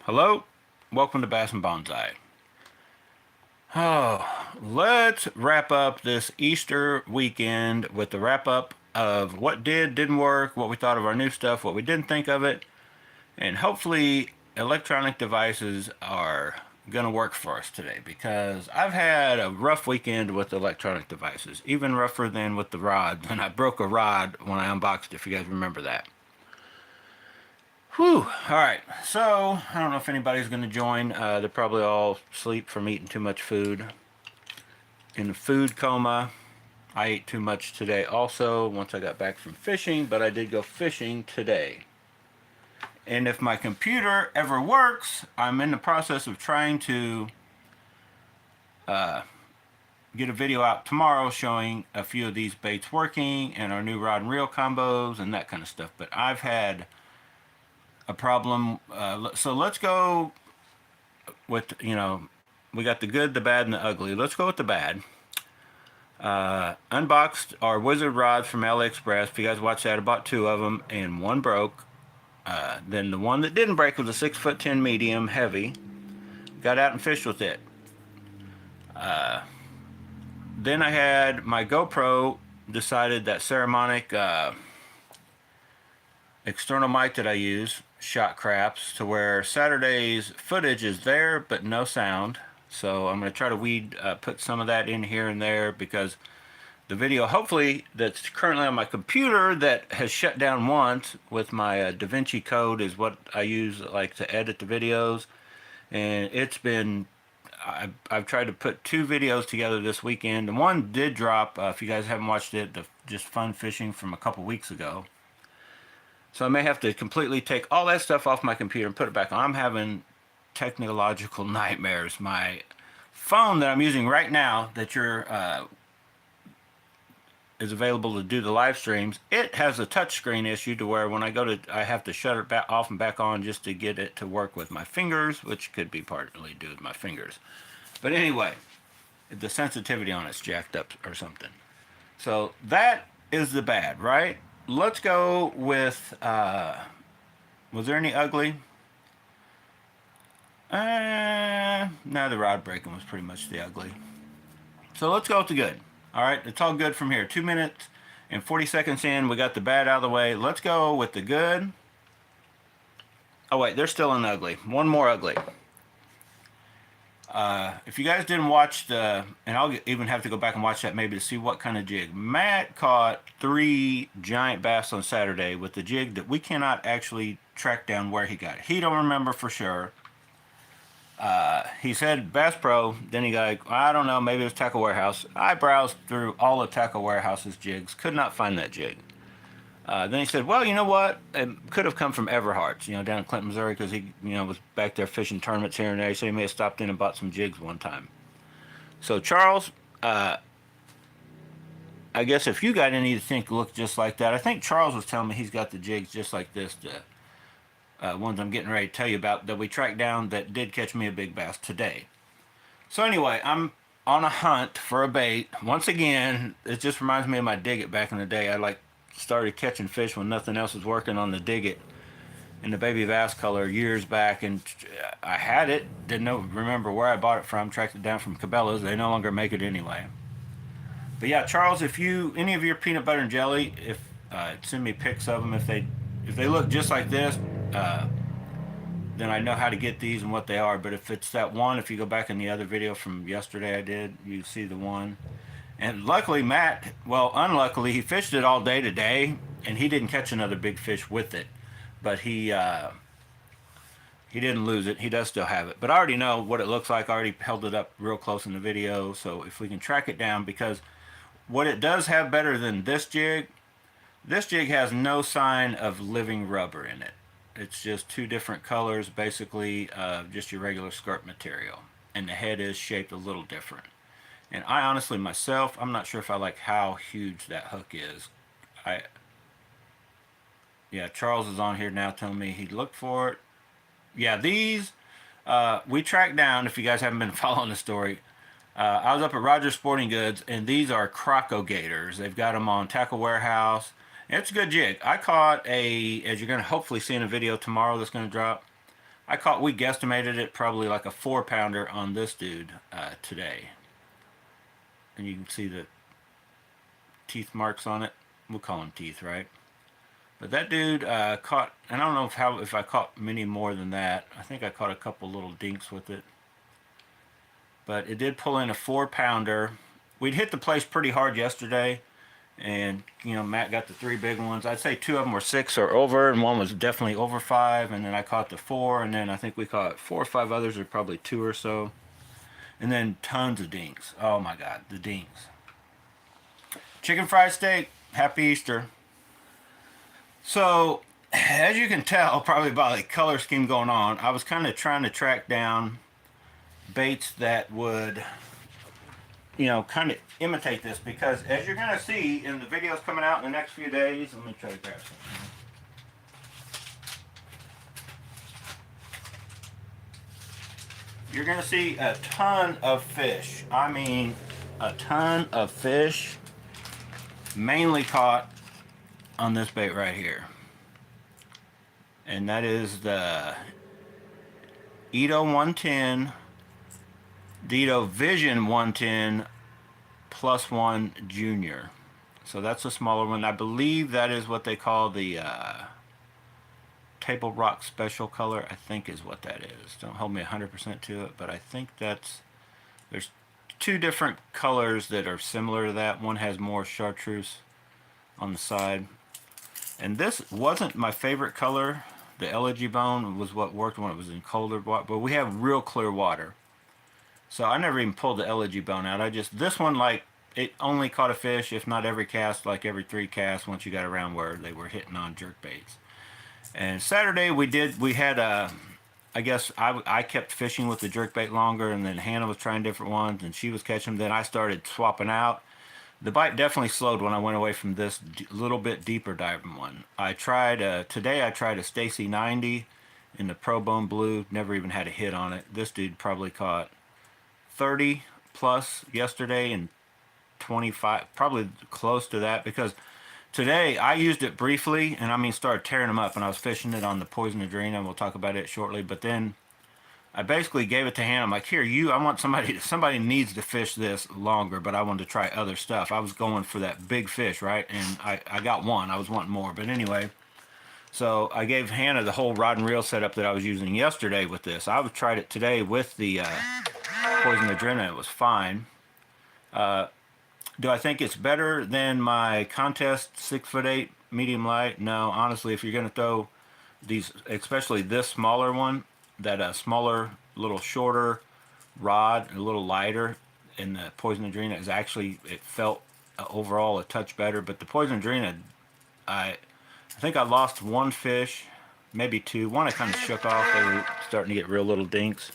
Hello, welcome to Bass and Bonsai. Oh, let's wrap up this Easter weekend with the wrap up of what didn't work, what we thought of our new stuff, what we didn't think of it, and hopefully electronic devices are going to work for us today because I've had a rough weekend with electronic devices, even rougher than with the rods, and I broke a rod when I unboxed it, if you guys remember that. Whew. All right. So I don't know if anybody's going to join. They're probably all asleep from eating too much food. In a food coma. I ate too much today also once I got back from fishing, but I did go fishing today. And if my computer ever works, I'm in the process of trying to get a video out tomorrow showing a few of these baits working and our new rod and reel combos and that kind of stuff. But I've had a problem. So let's go with, we got the good, the bad, and the ugly. Let's go with the bad. Unboxed our wizard rods from AliExpress. If you guys watched that, I bought two of them and one broke. Then the one that didn't break was a 6'10" medium heavy. Got out and fished with it. Then I had my GoPro decided that Ceremonic external mic that I use shot craps to where Saturday's footage is there but no sound. So I'm going to try to put some of that in here and there because the video hopefully that's currently on my computer that has shut down once with my DaVinci Code is what I use like to edit the videos, and it's been I've tried to put two videos together this weekend. The one did drop, if you guys haven't watched it, the just fun fishing from a couple weeks ago. So I may have to completely take all that stuff off my computer and put it back on. I'm having technological nightmares. My phone that I'm using right now that is available to do the live streams, it has a touchscreen issue to where when I go to, I have to shut it back off and back on just to get it to work with my fingers, which could be partly due to my fingers. But anyway, the sensitivity on it's jacked up or something. So that is the bad, right? Let's go with, was there any ugly? No, the rod breaking was pretty much the ugly. So let's go with the good. All right, it's all good from here. 2 minutes and 40 seconds in, we got the bad out of the way. Let's go with the good. Oh wait, there's still an ugly. One more ugly. If you guys didn't watch and I'll even have to go back and watch that maybe to see what kind of jig. Matt caught 3 giant bass on Saturday with the jig that we cannot actually track down where he got it. He don't remember for sure. He said Bass Pro, then he got like, I don't know, maybe it was Tackle Warehouse. I browsed through all of Tackle Warehouse's jigs, could not find that jig. Then he said, well, you know what? It could have come from Everhart's, down in Clinton, Missouri, because he, was back there fishing tournaments here and there. So he may have stopped in and bought some jigs one time. So Charles, I guess if you got any that look just like that, I think Charles was telling me he's got the jigs just like this, ones I'm getting ready to tell you about that we tracked down that did catch me a big bass today. So anyway, I'm on a hunt for a bait. Once again, it just reminds me of my dig it back in the day. I started catching fish when nothing else was working on the dig it in the baby bass color years back, and I had it, remember where I bought it from, tracked it down from Cabela's. They no longer make it anyway. But yeah, Charles, if any of your peanut butter and jelly, send me pics of them. If they look just like this, then I know how to get these and what they are. But if it's that one, if you go back in the other video from yesterday I did, you see the one. And luckily Matt, well, unluckily, he fished it all day today, and he didn't catch another big fish with it. But he didn't lose it. He does still have it. But I already know what it looks like. I already held it up real close in the video. So if we can track it down, because what it does have better than this jig has no sign of living rubber in it. It's just 2 different colors, basically, just your regular skirt material. And the head is shaped a little different. And I honestly, myself, I'm not sure if I like how huge that hook is. Yeah, Charles is on here now telling me he looked for it. Yeah, these, we tracked down, if you guys haven't been following the story, I was up at Rogers Sporting Goods, and these are Croco Gators. They've got them on Tackle Warehouse. It's a good jig. I caught as you're going to hopefully see in a video tomorrow that's going to drop, we guesstimated it probably like a 4-pounder on this dude today. And you can see the teeth marks on it. We'll call them teeth, right? But that dude caught, and I don't know if I caught many more than that. I think I caught a couple little dinks with it. But it did pull in a 4-pounder. We'd hit the place pretty hard yesterday. And, you know, Matt got the 3 big ones. I'd say 2 of them were 6 or over, and one was definitely over 5. And then I caught the 4, and then I think we caught 4 or 5 others, or probably 2 or so. And then tons of dinks. Oh my God, the dinks. Chicken fried steak. Happy Easter. So, as you can tell, probably by the color scheme going on, I was kind of trying to track down baits that would, you know, kind of imitate this, because as you're going to see in the videos coming out in the next few days, let me try to grab something. You're going to see a ton of fish. I mean, a ton of fish, mainly caught on this bait right here. And that is the Edo 110, Dito Vision 110 +1 Junior. So that's a smaller one. I believe that is what they call the Table Rock Special color, I think is what that is. Don't hold me 100% to it, but I think that's, there's 2 different colors that are similar to that. One has more chartreuse on the side. And this wasn't my favorite color. The elegy bone was what worked when it was in colder water, but we have real clear water. So I never even pulled the elegy bone out. I just, this one, like, it only caught a fish, if not every cast, like every 3 casts once you got around where they were hitting on jerk baits. And Saturday we had I guess I kept fishing with the jerkbait longer, and then Hannah was trying different ones, and she was catching them. Then I started swapping out. The bite definitely slowed when I went away from this little bit deeper diving one. I tried, today I tried a Stacy 90 in the Pro Bone Blue, never even had a hit on it. This dude probably caught 30 plus yesterday and 25, probably close to that, because today I used it briefly, and I mean started tearing them up, and I was fishing it on the Poison Adrena, and we'll talk about it shortly. But then I basically gave it to Hannah. I'm like, here, I want somebody needs to fish this longer, but I wanted to try other stuff. I was going for that big fish, right? And I got one. I was wanting more. But anyway, so I gave Hannah the whole rod and reel setup that I was using yesterday with this. I tried it today with the Poison Adrena. It was fine. Do I think it's better than my contest 6'8" medium light? No, honestly, if you're going to throw these, especially this smaller one, that smaller, little shorter rod, a little lighter, and the Poison Adrena is actually, it felt overall a touch better. But the Poison Adrena, I think I lost 1 fish, maybe 2. One I kind of shook off. They were starting to get real little dinks.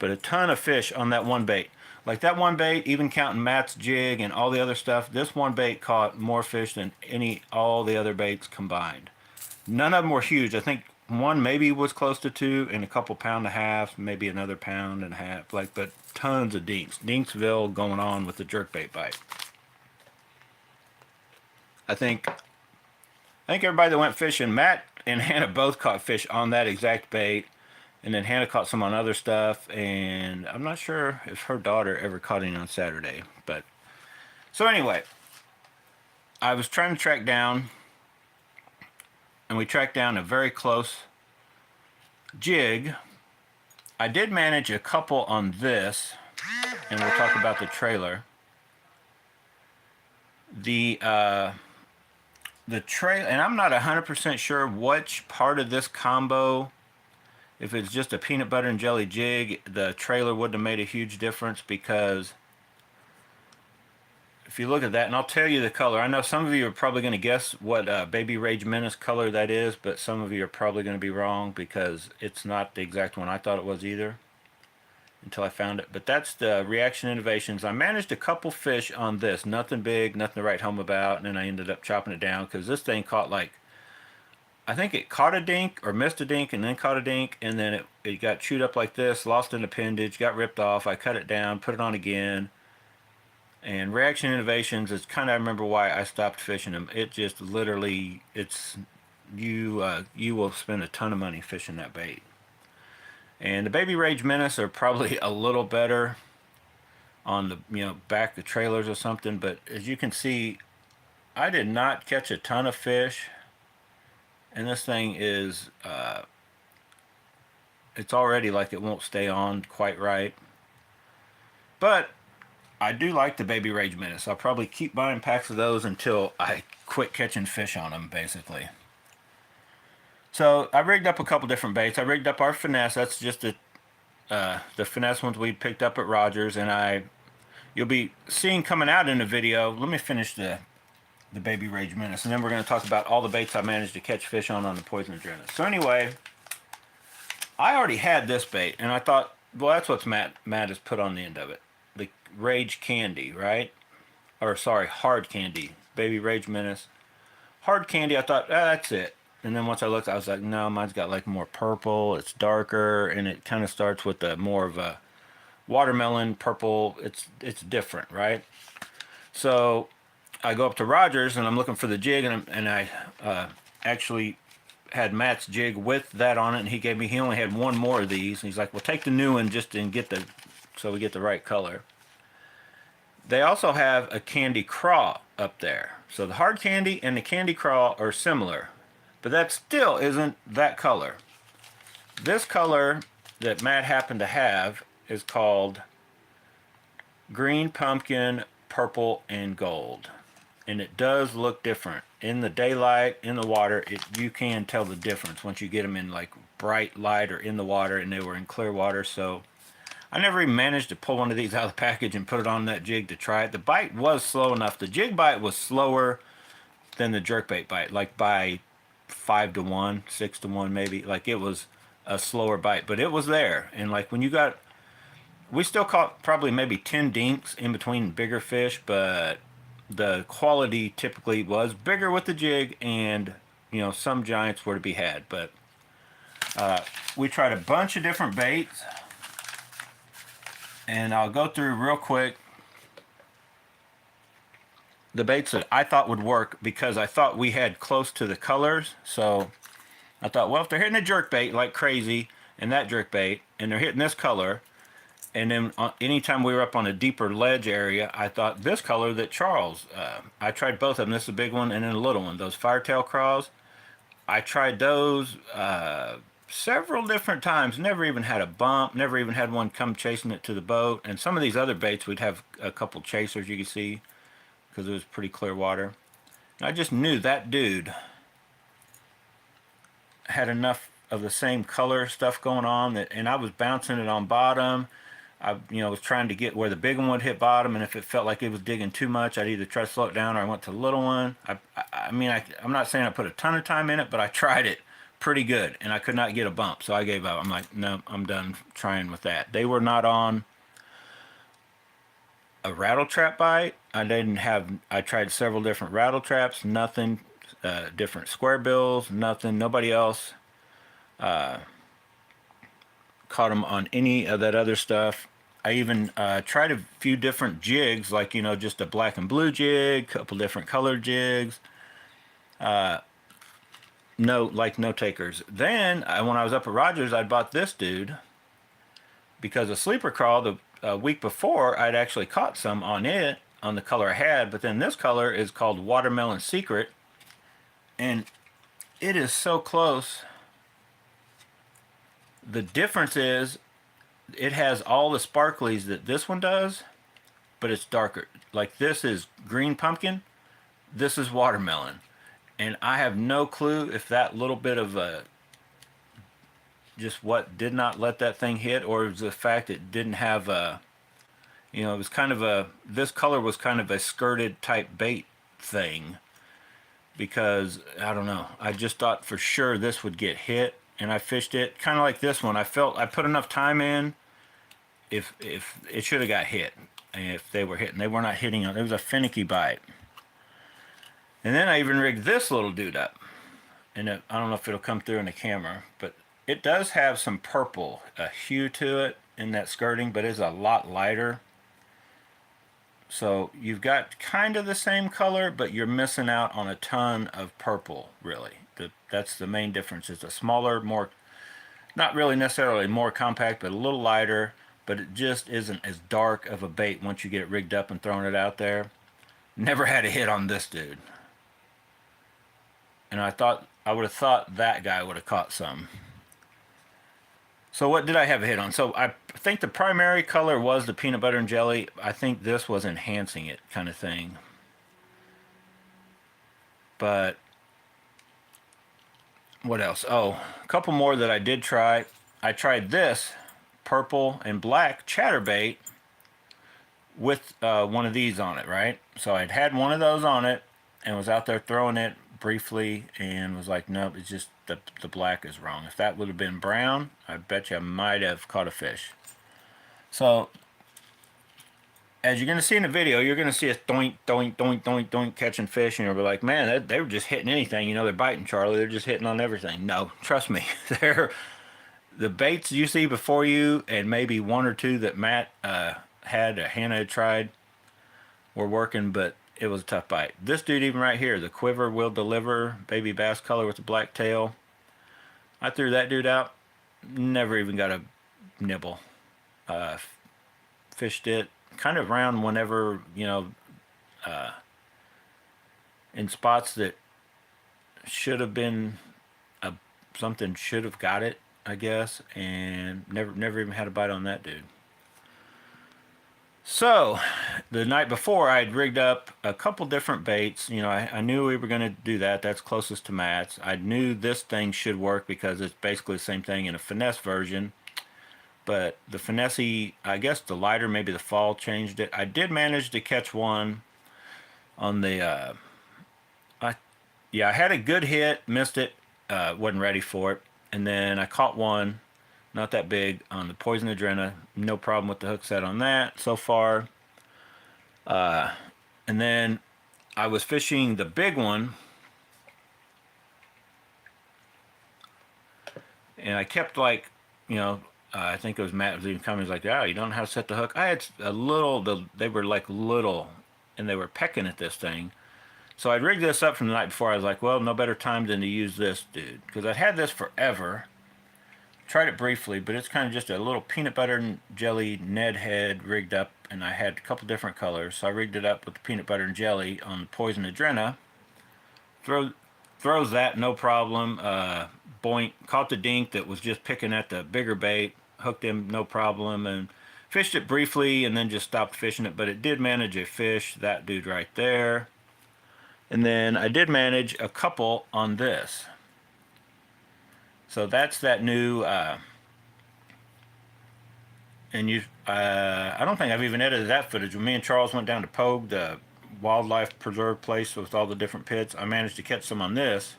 But a ton of fish on that one bait. Like that one bait, even counting Matt's jig and all the other stuff, this one bait caught more fish than all the other baits combined. None of them were huge. I think one maybe was close to 2 and a couple pound and a half, maybe another pound and a half. Like, but tons of dinks. Dinksville going on with the jerkbait bite. I think everybody that went fishing, Matt and Hannah both caught fish on that exact bait. And then Hannah caught some on other stuff, and I'm not sure if her daughter ever caught any on Saturday. But so anyway, I was trying to track down, and we tracked down a very close jig. I did manage a couple on this, and we'll talk about the trailer. The trailer, and I'm not 100% sure which part of this combo. If it's just a peanut butter and jelly jig, the trailer wouldn't have made a huge difference, because if you look at that, and I'll tell you the color. I know some of you are probably going to guess what Baby Rage Menace color that is, but some of you are probably going to be wrong, because it's not the exact one I thought it was either until I found it. But that's the Reaction Innovations. I managed a couple fish on this. Nothing big, nothing to write home about, and then I ended up chopping it down, because this thing caught like, I think it caught a dink or missed a dink and then caught a dink, and then it got chewed up like this, lost an appendage, got ripped off. I cut it down, put it on again. And Reaction Innovations is kind of, I remember why I stopped fishing them. It just literally, it's, you will spend a ton of money fishing that bait. And the Baby Rage Menace are probably a little better on the, back of trailers or something. But as you can see, I did not catch a ton of fish. And this thing is, it's already like it won't stay on quite right. But I do like the Baby Rage Menace. I'll probably keep buying packs of those until I quit catching fish on them, basically. So I rigged up a couple different baits. I rigged up our Finesse. That's just the Finesse ones we picked up at Rogers, and you'll be seeing coming out in the video. Let me finish the Baby Rage Menace, and then we're going to talk about all the baits I managed to catch fish on the Poison Adrena. So anyway, I already had this bait, and I thought, well, that's what Matt has put on the end of it. The Rage Candy, right? Or sorry, Hard Candy. Baby Rage Menace. Hard Candy, I thought, that's it. And then once I looked, I was like, no, mine's got like more purple. It's darker, and it kind of starts with a more of a watermelon purple. It's different, right? So I go up to Rogers, and I'm looking for the jig, and I actually had Matt's jig with that on it, and he only had one more of these, and he's like, well, take the new one so we get the right color. They also have a Candy Craw up there. So the Hard Candy and the Candy Craw are similar, but that still isn't that color. This color that Matt happened to have is called Green Pumpkin, Purple, and Gold. And it does look different. In the daylight, in the water, you can tell the difference once you get them in like bright light or in the water, and they were in clear water. So I never even managed to pull one of these out of the package and put it on that jig to try it. The bite was slow enough. The jig bite was slower than the jerkbait bite, like by 5 to 1, 6 to 1 maybe. Like it was a slower bite, but it was there. And like we still caught probably maybe 10 dinks in between bigger fish, but the quality typically was bigger with the jig, and some giants were to be had. But we tried a bunch of different baits, and I'll go through real quick the baits that I thought would work, because I thought we had close to the colors. So I thought, well, if they're hitting a jerkbait like crazy and that jerkbait, and they're hitting this color, and then anytime we were up on a deeper ledge area, I thought this color that Charles, I tried both of them. This is a big one and then a little one. Those firetail craws, I tried those several different times. Never even had a bump. Never even had one come chasing it to the boat. And some of these other baits, we'd have a couple chasers, you can see, because it was pretty clear water. And I just knew that dude had enough of the same color stuff going on, and I was bouncing it on bottom. I was trying to get where the big one would hit bottom, and if it felt like it was digging too much, I'd either try to slow it down or I went to the little one. I'm not saying I put a ton of time in it, but I tried it pretty good, and I could not get a bump, so I gave up. I'm like, no, I'm done trying with that. They were not on a rattle trap bite. I tried several different rattle traps, nothing, different square bills, nothing, nobody else caught them on any of that other stuff. I even tried a few different jigs, like just a black and blue jig, couple different colored jigs. No takers. Then when I was up at Rogers, I bought this dude because a sleeper crawl the week before I'd actually caught some on the color I had, but then this color is called Watermelon Secret, and it is so close. The difference is it has all the sparklies that this one does, but it's darker. Like this is green pumpkin, this is watermelon. And I have no clue if that little bit of just what did not let that thing hit, or it was the fact it didn't have it was kind of this color was kind of a skirted type bait thing, because I don't know, I just thought for sure this would get hit. And I fished it kind of like this one. I felt I put enough time in. If it should have got hit, if they were hitting, they were not hitting on. It was a finicky bite. And then I even rigged this little dude up, and I don't know if it'll come through in the camera, but it does have some purple hue to it in that skirting, but it's a lot lighter. So you've got kind of the same color, but you're missing out on a ton of purple, really. That's the main difference. It's a smaller, not really necessarily more compact, but a little lighter, but it just isn't as dark of a bait once you get it rigged up and throwing it out there. Never had a hit on this dude. And I would have thought that guy would have caught some. So what did I have a hit on? So I think the primary color was the peanut butter and jelly. I think this was enhancing it kind of thing. But what else? Oh, a couple more that I did try. I tried this purple and black chatterbait with one of these on it, right? So I'd had one of those on it and was out there throwing it briefly and was like, nope, it's just the black is wrong. If that would have been brown, I bet you I might have caught a fish. So as you're going to see in the video, you're going to see us doink, doink, doink, doink, doink, catching fish, and you'll be like, man, they were just hitting anything. You know, they're biting, Charlie. They're just hitting on everything. No, trust me. They're the baits you see before you, and maybe one or two that Matt Hannah had tried, were working, but it was a tough bite. This dude even right here, the Quiver Will Deliver baby bass color with the black tail. I threw that dude out. Never even got a nibble. Fished it kind of around whenever, you know, in spots that should have been something should have got it, I guess, and never even had a bite on that dude. So, the night before, I had rigged up a couple different baits. You know, I knew we were going to do that. That's closest to Matt's. I knew this thing should work because it's basically the same thing in a finesse version. But the finesse, I guess the lighter, maybe the fall changed it. I did manage to catch one on the, I had a good hit, missed it, wasn't ready for it. And then I caught one, not that big, on the Poison Adrena. No problem with the hook set on that so far. And then I was fishing the big one, and I kept like, you know, I think it was Matt was even coming. He's like, "Oh, you don't know how to set the hook." I had a little. They were like little, and they were pecking at this thing. So I rigged this up from the night before. I was like, "Well, no better time than to use this dude," because I'd had this forever. Tried it briefly, but it's kind of just a little peanut butter and jelly Ned head rigged up, and I had a couple different colors. So I rigged it up with the peanut butter and jelly on the Poison Adrena. Throws that, no problem. Boink, caught the dink that was just picking at the bigger bait, hooked him, no problem, and fished it briefly, and then just stopped fishing it. But it did manage a fish, that dude right there. And then I did manage a couple on this. So that's that new, and I don't think I've even edited that footage. When me and Charles went down to Pogue, the wildlife preserve place with all the different pits, I managed to catch some on this.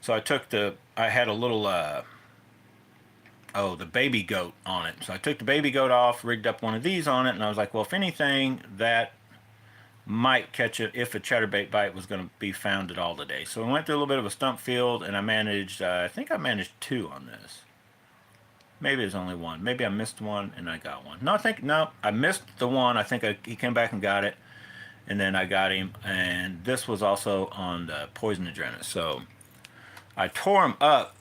So I had a little, the baby goat on it. So I took the baby goat off, rigged up one of these on it, and I was like, well, if anything, that might catch it if a chatterbait bite was going to be found at all today. So we went through a little bit of a stump field, and I managed, I think I managed two on this. Maybe it was only one. Maybe I missed one and I got one. No, I missed the one. I think he came back and got it, and then I got him. And this was also on the Poison Adrena. So I tore him up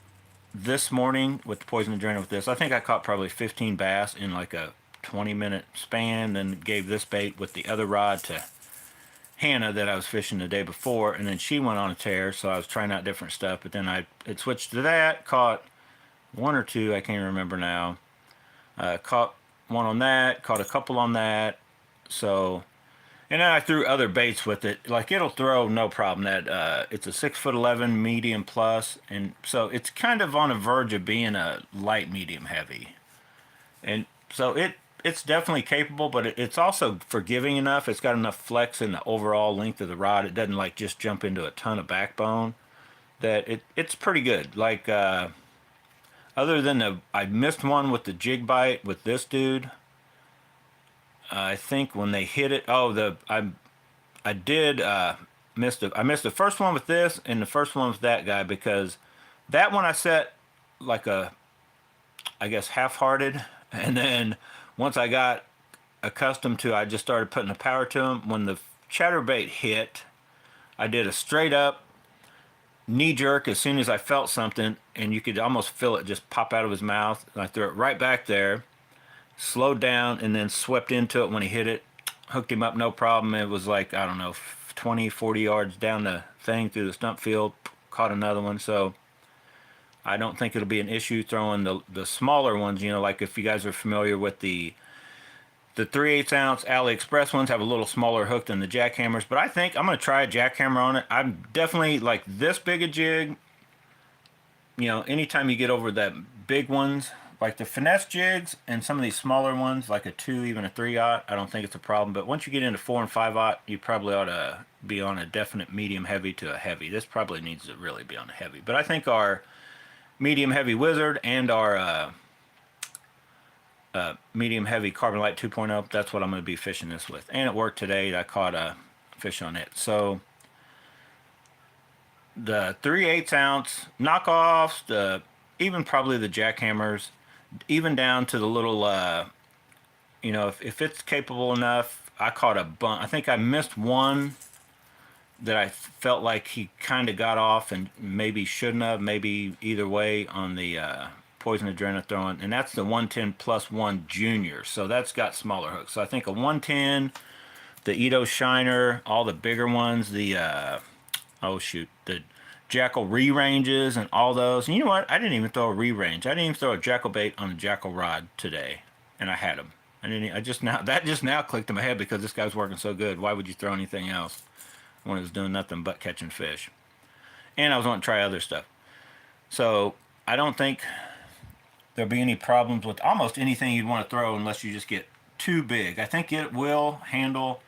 this morning with the Poison Adrena with this. I think I caught probably 15 bass in like a 20-minute span, then gave this bait with the other rod to Hannah that I was fishing the day before, and then she went on a tear, so I was trying out different stuff. But then it switched to that, caught one or two, I can't remember now. Caught one on that, caught a couple on that. So, and then I threw other baits with it. Like, it'll throw no problem. That it's a 6'11" medium plus, and so it's kind of on the verge of being a light medium heavy. And so it's definitely capable, but it's also forgiving enough. It's got enough flex in the overall length of the rod. It doesn't like just jump into a ton of backbone. That it's pretty good. Like other than I missed one with the jig bite with this dude. I think when they hit it, I missed the first one with this and the first one with that guy, because that one I set like I guess half-hearted, and then once I got accustomed to, I just started putting the power to them. When the chatterbait hit, I did a straight up knee jerk as soon as I felt something, and you could almost feel it just pop out of his mouth. And I threw it right back there, slowed down, and then swept into it when he hit it. Hooked him up, no problem. It was like, I don't know, 20, 40 yards down the thing through the stump field. Caught another one. So I don't think it'll be an issue throwing the smaller ones. You know, like if you guys are familiar with the 3/8 ounce AliExpress ones have a little smaller hook than the jackhammers, but I think I'm going to try a jackhammer on it. I'm definitely like this big a jig. You know, anytime you get over that big ones, like the Finesse Jigs and some of these smaller ones, like a 2, even a 3/0, I don't think it's a problem. But once you get into 4 and 5/0, you probably ought to be on a definite medium heavy to a heavy. This probably needs to really be on a heavy. But I think our medium heavy Wizard and our medium heavy Carbon Light 2.0, that's what I'm going to be fishing this with. And it worked today. I caught a fish on it. So the 3/8 ounce knockoffs, even probably the jackhammers, even down to the little, you know, if it's capable enough, I caught a bunch. I think I missed one that I felt like he kind of got off and maybe shouldn't have, maybe either way on the Poison Adrena throwing, and that's the 110 plus 1 junior. So that's got smaller hooks. So I think a 110, the Ito Shiner, all the bigger ones, the oh shoot, the Jackall re-ranges and all those. And you know what? I didn't even throw a re-range. I didn't even throw a Jackall bait on a Jackall rod today, and I had them. I just now clicked in my head because this guy's working so good. Why would you throw anything else when it was doing nothing but catching fish? And I was wanting to try other stuff. So I don't think there'll be any problems with almost anything you'd want to throw unless you just get too big. I think it will handle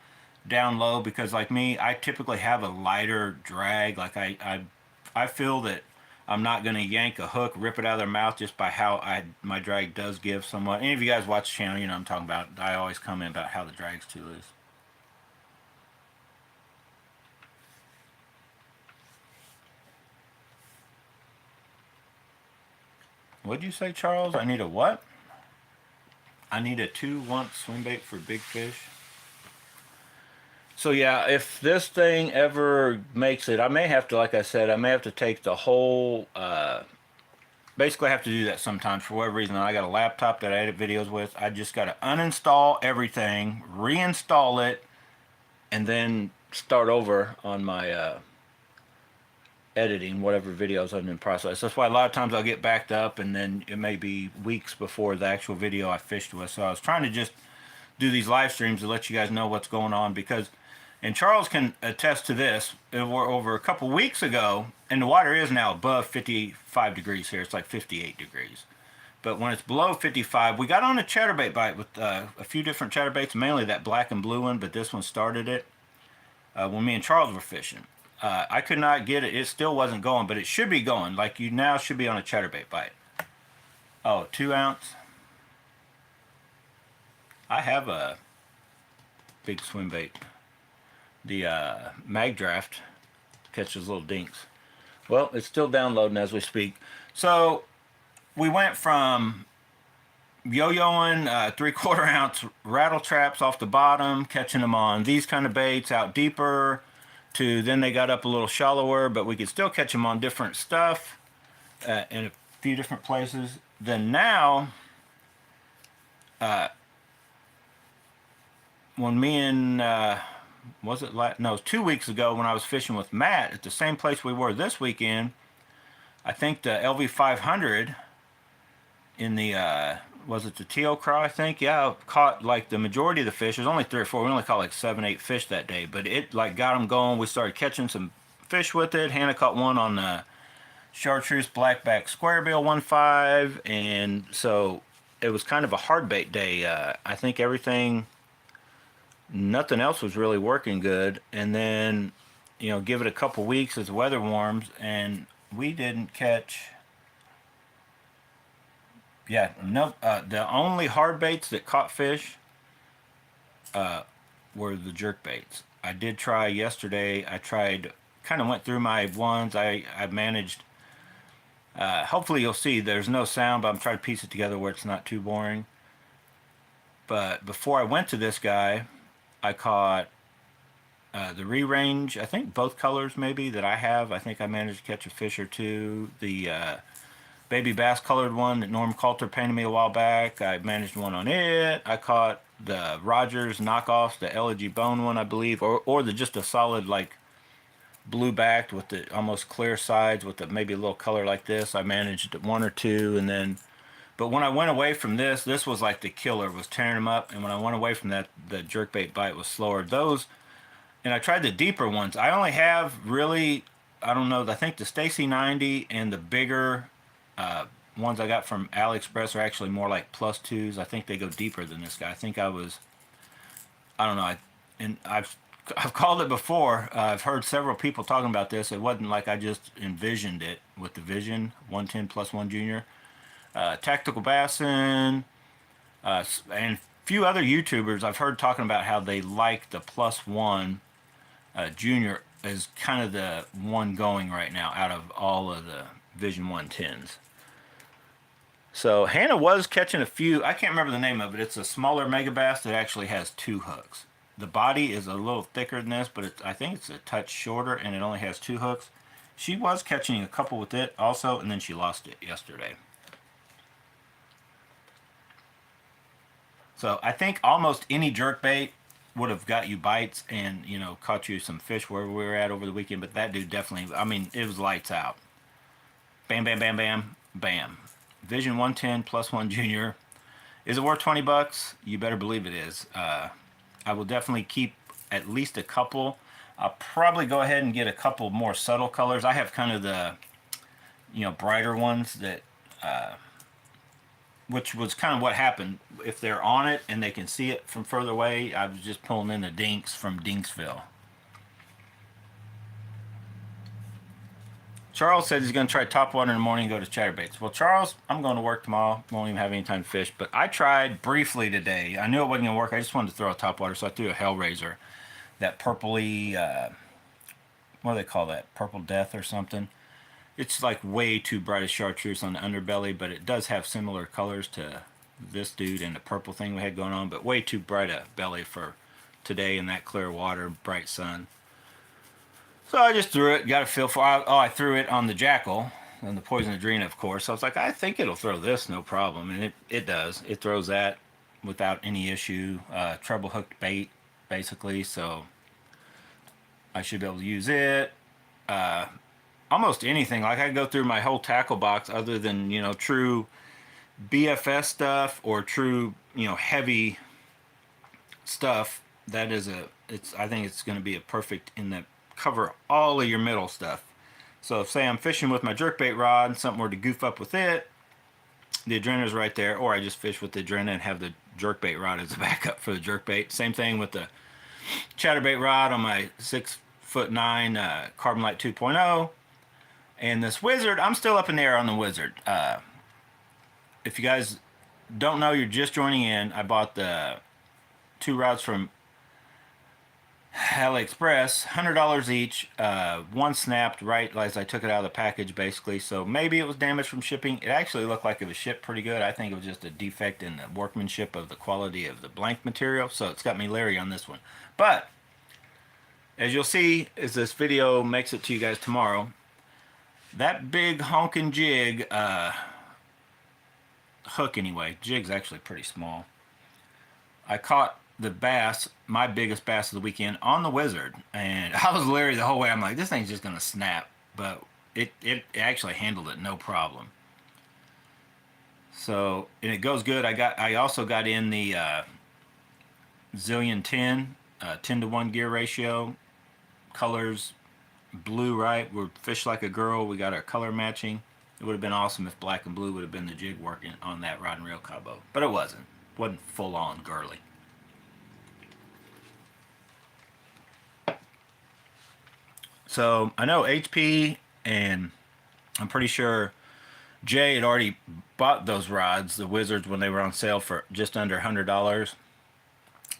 down low because, like me, I typically have a lighter drag. Like I feel that I'm not going to yank a hook, rip it out of their mouth just by how my drag does give somewhat. Any of you guys watch the channel, you know what I'm talking about. I always comment about how the drag's too loose. What'd you say, Charles? I need a what? I need a 2-once swim bait for big fish. So yeah, if this thing ever makes it, I may have to, like I said, I may have to take the whole, basically I have to do that sometimes for whatever reason. I got a laptop that I edit videos with. I just got to uninstall everything, reinstall it, and then start over on my editing whatever videos I'm in process. That's why a lot of times I'll get backed up and then it may be weeks before the actual video I fished with. So I was trying to just do these live streams to let you guys know what's going on because, and Charles can attest to this, over a couple weeks ago, and the water is now above 55 degrees here. It's like 58 degrees. But when it's below 55, we got on a chatterbait bite with a few different chatterbaits, mainly that black and blue one, but this one started it when me and Charles were fishing. I could not get it. It still wasn't going, but it should be going. Like you now should be on a chatterbait bite. Oh, 2 ounce. I have a big swim bait. The mag draft catches little dinks. Well, it's still downloading as we speak. So we went from yo-yoing 3/4 ounce rattle traps off the bottom, catching them on these kind of baits out deeper, to then they got up a little shallower, but we could still catch them on different stuff in a few different places. Then now, when me and, was it no, it was 2 weeks ago when I was fishing with Matt at the same place we were this weekend, I think the LV500 in the, was it the Teal Craw, I think? Yeah, I caught like the majority of the fish. There's only 3 or 4. We only caught like 7, 8 fish that day, but it like got them going. We started catching some fish with it. Hannah caught one on the chartreuse blackback squarebill 1.5, and so it was kind of a hard bait day. I think everything, nothing else was really working good, and then, you know, give it a couple weeks as the weather warms, and we didn't catch. Yeah, no. The only hard baits that caught fish were the jerk baits. I did try yesterday. I tried, kind of went through my ones. I managed. Hopefully you'll see there's no sound, but I'm trying to piece it together where it's not too boring. But before I went to this guy, I caught the re-range, I think both colors maybe that I have. I think I managed to catch a fish or two. The baby bass colored one that Norm Coulter painted me a while back, I managed one on it. I caught the Rogers knockoffs, the Elegy Bone one, I believe, or the just a solid like blue backed with the almost clear sides with the maybe a little color like this. I managed one or two, and then but when I went away from this was like the killer, was tearing them up. And when I went away from that, the jerkbait bite was slower. Those, and I tried the deeper ones. I only have really, I don't know, I think the Stacy 90 and the bigger ones I got from AliExpress are actually more like plus twos. I think they go deeper than this guy. I think I don't know, and I've called it before. I've heard several people talking about this. It wasn't like I just envisioned it with the Vision 110 plus 1 Junior. Tactical Bassin, and a few other YouTubers I've heard talking about how they like the plus 1 Junior is kind of the one going right now out of all of the Vision 110s. So Hannah was catching a few. I can't remember the name of it. It's a smaller mega bass that actually has 2 hooks. The body is a little thicker than this, but I think it's a touch shorter, and it only has 2 hooks. She was catching a couple with it also, and then she lost it yesterday. So I think almost any jerkbait would have got you bites and, you know, caught you some fish wherever we were at over the weekend. But that dude definitely, I mean, it was lights out. Bam, bam, bam, bam, bam. Vision 110 plus 1 Junior. Is it worth 20 bucks? You better believe it is. I will definitely keep at least a couple. I'll probably go ahead and get a couple more subtle colors. I have kind of the, you know, brighter ones that, which was kind of what happened. If they're on it and they can see it from further away, I was just pulling in the dinks from Dinksville. Charles said he's going to try topwater in the morning and go to JerkBaits. Well, Charles, I'm going to work tomorrow. Won't even have any time to fish. But I tried briefly today. I knew it wasn't going to work. I just wanted to throw a topwater, so I threw a Hellraiser. That purpley, what do they call that? Purple Death or something. It's like way too bright a chartreuse on the underbelly, but it does have similar colors to this dude and the purple thing we had going on, but way too bright a belly for today in that clear water, bright sun. So I just threw it, got a feel for it. Oh, I threw it on the Jackall, on the Poison Adrena, of course. So I was like, I think it'll throw this, no problem. And it does. It throws that without any issue. Treble hooked bait, basically. So I should be able to use it. Almost anything. Like I go through my whole tackle box other than, you know, true BFS stuff or true, you know, heavy stuff. That is I think it's going to be a perfect in the cover all of your middle stuff. So if say I'm fishing with my jerkbait rod, something were to goof up with it, the Adrena's right there, or I just fish with the Adrena and have the jerkbait rod as a backup for the jerkbait. Same thing with the chatterbait rod on my 6'9" Carbon Light 2.0. And this Wizard, I'm still up in the air on the Wizard. If you guys don't know, you're just joining in, I bought the 2 rods from AliExpress, $100 each. One snapped right as I took it out of the package, basically. So maybe it was damaged from shipping. It actually looked like it was shipped pretty good. I think it was just a defect in the workmanship of the quality of the blank material. So it's got me leery on this one. But as you'll see, as this video makes it to you guys tomorrow, that big honking jig, hook anyway, jig's actually pretty small. I caught the bass, my biggest bass of the weekend, on the Wizard, and I was leery the whole way. I'm like, this thing's just gonna snap, but it actually handled it no problem. So, and it goes good. I also got in the Zillion 10, 10-to-1 gear ratio, colors, blue, right? We're fish like a girl. We got our color matching. It would have been awesome if black and blue would have been the jig working on that rod and reel combo, but it wasn't. It wasn't full on girly. So I know HP, and I'm pretty sure Jay had already bought those rods, the Wizards, when they were on sale for just under $100.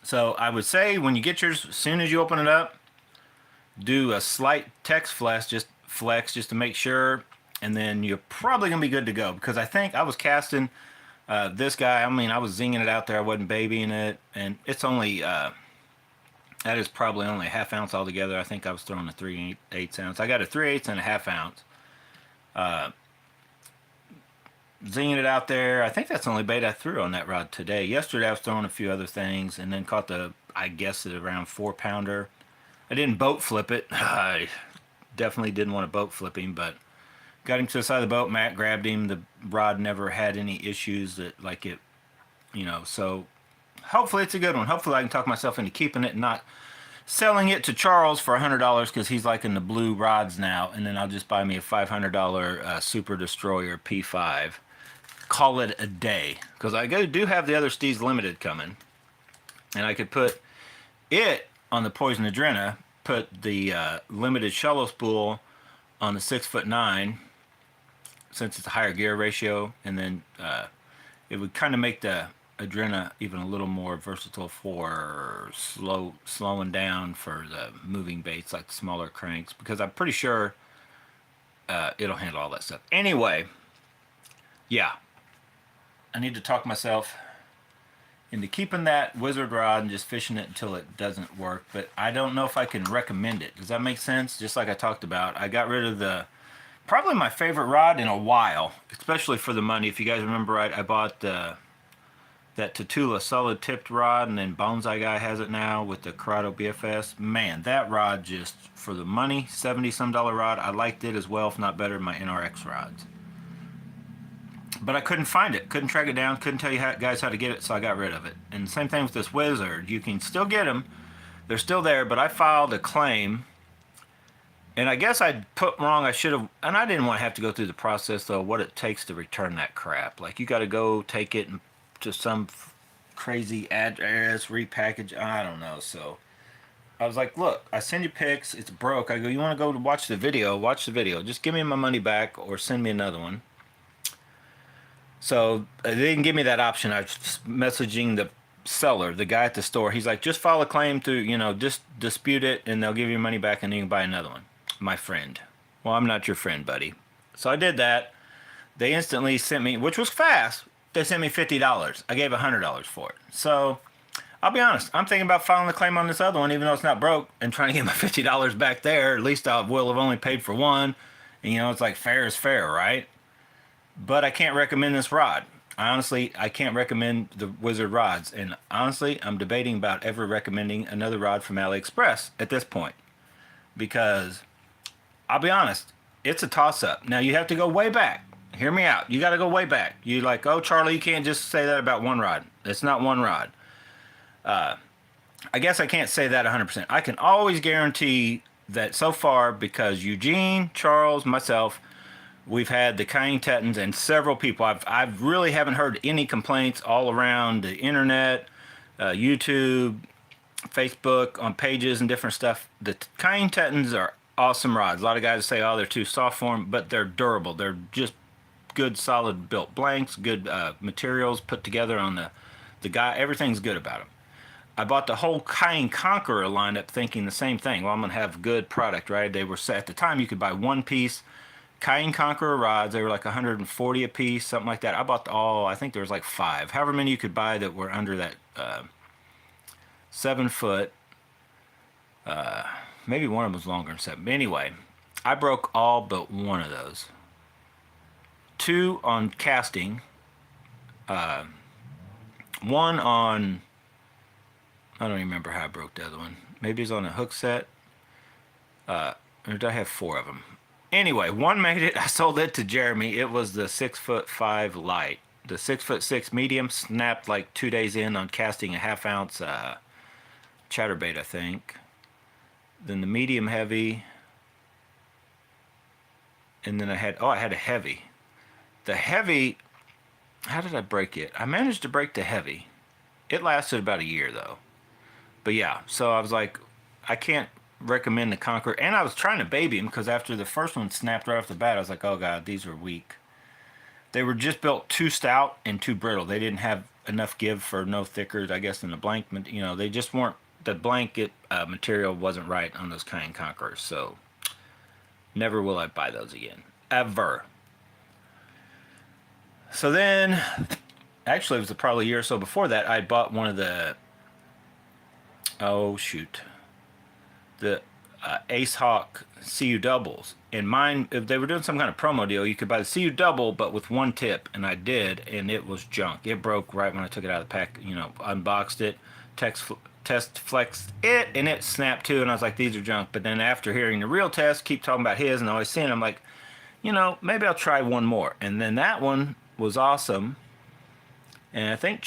So I would say when you get yours, as soon as you open it up, do a slight text flex just to make sure, and then you're probably gonna be good to go. Because I think I was casting this guy. I mean, I was zinging it out there. I wasn't babying it, and it's only That is probably only a half ounce altogether. I think I was throwing a 3/8 ounce. I got a 3/8 and a half ounce. Zinging it out there. I think that's the only bait I threw on that rod today. Yesterday I was throwing a few other things and then caught the, I guess, at around 4-pounder. I didn't boat flip it. I definitely didn't want to boat flip him, but got him to the side of the boat. Matt grabbed him. The rod never had any issues that, like, it, you know, so hopefully it's a good one. Hopefully I can talk myself into keeping it and not selling it to Charles for $100 because he's liking the blue rods now, and then I'll just buy me a $500 Super Destroyer P5. Call it a day, because I do have the other Steez Limited coming, and I could put it on the Poison Adrena, put the limited shallow spool on the 6'9", since it's a higher gear ratio, and then it would kind of make the Adrena even a little more versatile for slowing down for the moving baits like the smaller cranks, because I'm pretty sure it'll handle all that stuff. Anyway, yeah, I need to talk myself into keeping that wizard rod and just fishing it until it doesn't work, but I don't know if I can recommend it. Does that make sense? Just like I talked about, I got rid of the, probably my favorite rod in a while, especially for the money. If you guys remember right, I bought that Tatula solid tipped rod, and then Bonsai Guy has it now with the Corrado BFS. Man, that rod, just for the money, $70-some rod, I liked it as well, if not better than my NRX rods. But I couldn't find it, couldn't track it down, couldn't tell you guys how to get it, so I got rid of it. And same thing with this Wizard. You can still get them, they're still there, but I filed a claim, and I guess I put wrong. I should have, and I didn't want to have to go through the process though, what it takes to return that crap. Like, you got to go take it to some crazy address, repackage, I don't know. So I was like, look, I send you pics, it's broke. I go, you want to go to watch the video? Watch the video. Just give me my money back or send me another one. So they didn't give me that option. I was messaging the seller, the guy at the store. He's like, just file a claim to, you know, just dispute it and they'll give you money back and you can buy another one. My friend. Well, I'm not your friend, buddy. So I did that. They instantly sent me, which was fast, they sent me $50. I gave $100 for it. So I'll be honest, I'm thinking about filing a claim on this other one, even though it's not broke, and trying to get my $50 back there. At least I will have only paid for one. And, you know, it's like fair is fair, right? But I can't recommend this rod. Honestly, I can't recommend the Wizard rods. And honestly, I'm debating about ever recommending another rod from AliExpress at this point. Because, I'll be honest, it's a toss-up. Now, you have to go way back. Hear me out. You got to go way back. You're like, oh, Charlie, you can't just say that about one rod. It's not one rod. I guess I can't say that 100%. I can always guarantee that so far, because Eugene, Charles, myself, we've had the Cayenne Tettons and several people. I've really haven't heard any complaints all around the internet, YouTube, Facebook, on pages and different stuff. The Cayenne Tettons are awesome rods. A lot of guys say, oh, they're too soft for them, but they're durable. They're just good, solid built blanks, good materials put together on the guy. Everything's good about them. I bought the whole Cayenne Conqueror lineup thinking the same thing. Well, I'm going to have good product, right? They were set at the time, you could buy one piece Cayenne Conqueror rods. They were like 140 a piece, something like that. I bought all, I think there was like 5, however many you could buy that were under that 7 foot. Maybe one of them was longer than 7. But anyway, I broke all but one of those. 2 on casting. One on, I don't even remember how I broke the other one. Maybe it's on a hook set. Or did I have 4 of them? Anyway, one made it. I sold it to Jeremy. It was the 6'5" light. The 6'6" medium snapped like 2 days in on casting a half-ounce chatterbait, I think. Then the medium heavy. And then I had a heavy. The heavy, how did I break it? I managed to break the heavy. It lasted about a year though. But yeah, so I was like, I can't recommend the Conqueror. And I was trying to baby them because after the first one snapped right off the bat, I was like, oh god, these are weak. They were just built too stout and too brittle. They didn't have enough give for no thicker, I guess, than the blank. You know, they just weren't, the blanket material wasn't right on those Cayenne Conquerors. So never will I buy those again. Ever. So then, actually it was probably a year or so before that, I bought one of the, oh shoot, the Ace Hawk CU doubles. And mine, if they were doing some kind of promo deal, you could buy the CU double, but with one tip, and I did, and it was junk. It broke right when I took it out of the pack. You know, unboxed it, test flexed it, and it snapped too. And I was like, these are junk. But then after hearing the real test, keep talking about his, and always seeing, I'm like, you know, maybe I'll try one more. And then that one was awesome. And I think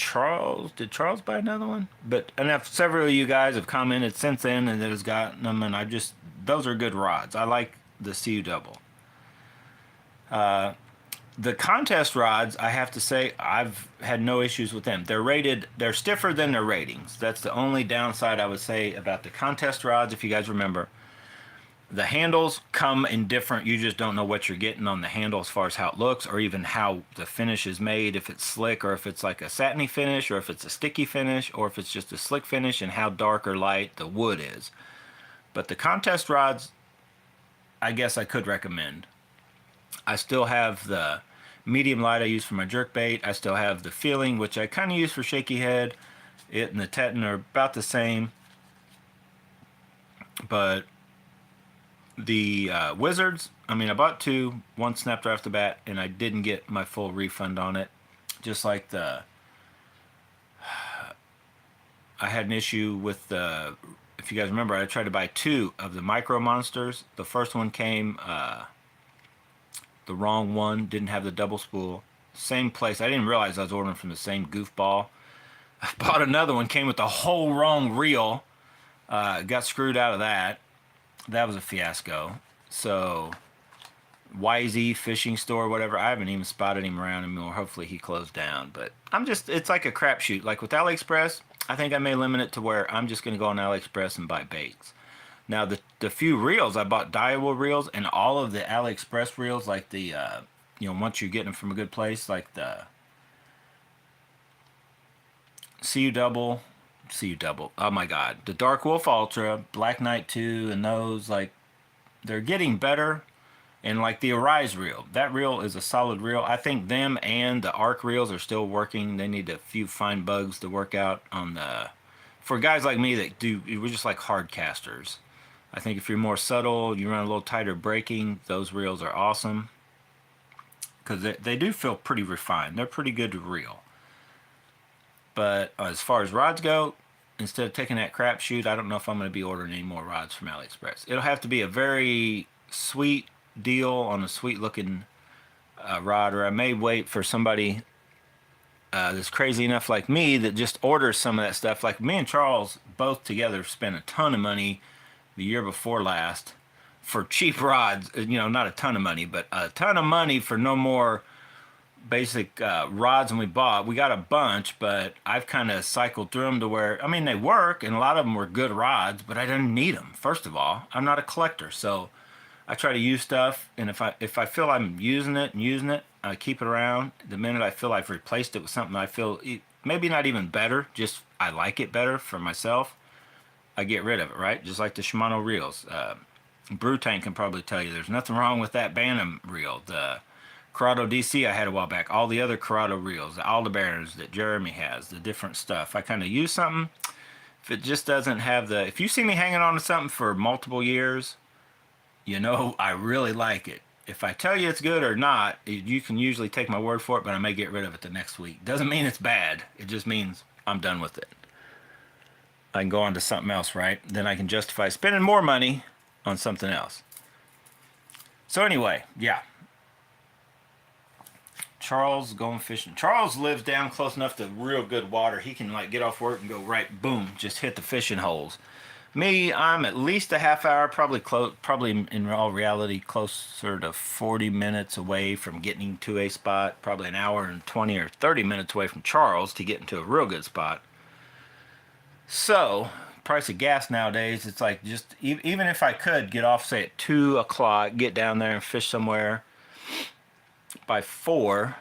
did Charles buy another one? But enough, several of you guys have commented since then and that has gotten them, and those are good rods. I like the CU double. The contest rods, I have to say, I've had no issues with them. They're stiffer than their ratings. That's the only downside I would say about the contest rods, if you guys remember. The handles come in different, you just don't know what you're getting on the handle as far as how it looks, or even how the finish is made, if it's slick, or if it's like a satiny finish, or if it's a sticky finish, or if it's just a slick finish, and how dark or light the wood is. But the contest rods, I guess I could recommend. I still have the medium light I use for my jerkbait. I still have the feeling, which I kind of use for shaky head. It and the Teton are about the same. But the Wizards, I mean, I bought two. One snapped right off the bat, and I didn't get my full refund on it. Just like I had an issue with the, if you guys remember, I tried to buy two of the Micro Monsters. The first one came, the wrong one, didn't have the double spool. Same place. I didn't realize I was ordering from the same goofball. I bought another one, came with the whole wrong reel. Got screwed out of that. That was a fiasco. So, YZ Fishing Store, whatever, I haven't even spotted him around anymore. Hopefully he closed down. But it's like a crapshoot. Like with AliExpress, I think I may limit it to where I'm just going to go on AliExpress and buy baits. Now, the few reels, I bought Daiwa reels, and all of the AliExpress reels, like the, once you're getting them from a good place, like the CU double, oh my god, the Dark Wolf Ultra, Black Knight 2, and those, like, they're getting better. And like the Arise reel, that reel is a solid reel. I think them and the Arc reels are still working. They need a few fine bugs to work out on for guys like me that we're just like hard casters. I think if you're more subtle, you run a little tighter braking, those reels are awesome. Because they do feel pretty refined. They're pretty good to reel. But as far as rods go, instead of taking that crapshoot, I don't know if I'm going to be ordering any more rods from AliExpress. It'll have to be a very sweet deal on a sweet looking rod, or I may wait for somebody that's crazy enough like me that just orders some of that stuff. Like me and Charles both together spent a ton of money the year before last for cheap rods. Not a ton of money, but a ton of money for no more basic rods than we bought. We got a bunch, but I've kind of cycled through them to where, I mean, they work, and a lot of them were good rods, but I didn't need them. First of all, I'm not a collector, so I try to use stuff, and if I feel I'm using it, I keep it around. The minute I feel I've replaced it with something I feel maybe not even better, just I like it better for myself, I get rid of it, right? Just like the Shimano reels. Brew Tank can probably tell you there's nothing wrong with that Bantam reel. The Corrado DC I had a while back, all the other Corrado reels, the Aldebarans that Jeremy has, the different stuff. I kind of use something. If it just doesn't have if you see me hanging on to something for multiple years, I really like it. If I tell you it's good or not, you can usually take my word for it, but I may get rid of it the next week. Doesn't mean it's bad. It just means I'm done with it. I can go on to something else, right? Then I can justify spending more money on something else. So anyway, yeah. Charles going fishing. Charles lives down close enough to real good water. He can like get off work and go right, boom, just hit the fishing holes. Me, I'm at least a half hour, probably in all reality closer to 40 minutes away from getting to a spot. Probably an hour and 20 or 30 minutes away from Charles to get into a real good spot. So, price of gas nowadays, it's like just, even if I could get off, say, at 2 o'clock, get down there and fish somewhere by 4,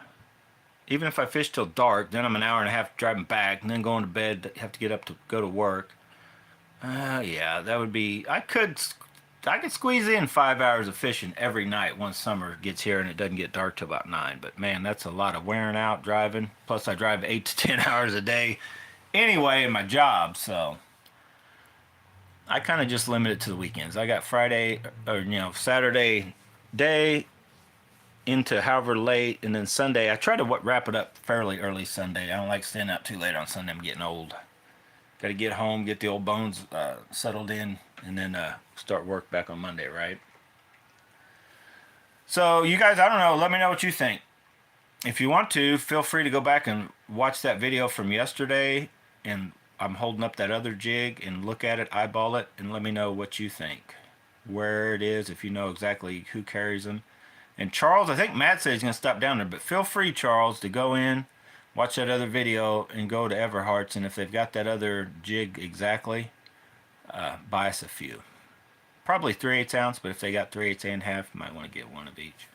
even if I fish till dark, then I'm an hour and a half driving back, and then going to bed, have to get up to go to work. Yeah, that would be, I could squeeze in 5 hours of fishing every night once summer gets here and it doesn't get dark till about 9. But man, that's a lot of wearing out driving. Plus I drive 8 to 10 hours a day anyway in my job, so I kind of just limit it to the weekends. I got Friday, or Saturday day into however late, and then Sunday I try to wrap it up fairly early Sunday. I don't like staying out too late on Sunday. I'm getting old. Got to get home, get the old bones settled in, and then start work back on Monday, right? So you guys, I don't know. Let me know what you think. If you want to, feel free to go back and watch that video from yesterday, and I'm holding up that other jig and look at it, eyeball it, and let me know what you think. Where it is, if you know exactly who carries them. And Charles, I think Matt said he's going to stop down there, but feel free, Charles, to go in, watch that other video, and go to Everhart's, and if they've got that other jig exactly, buy us a few. Probably 3/8 ounce, but if they got 3/8 and half, you might want to get one of each.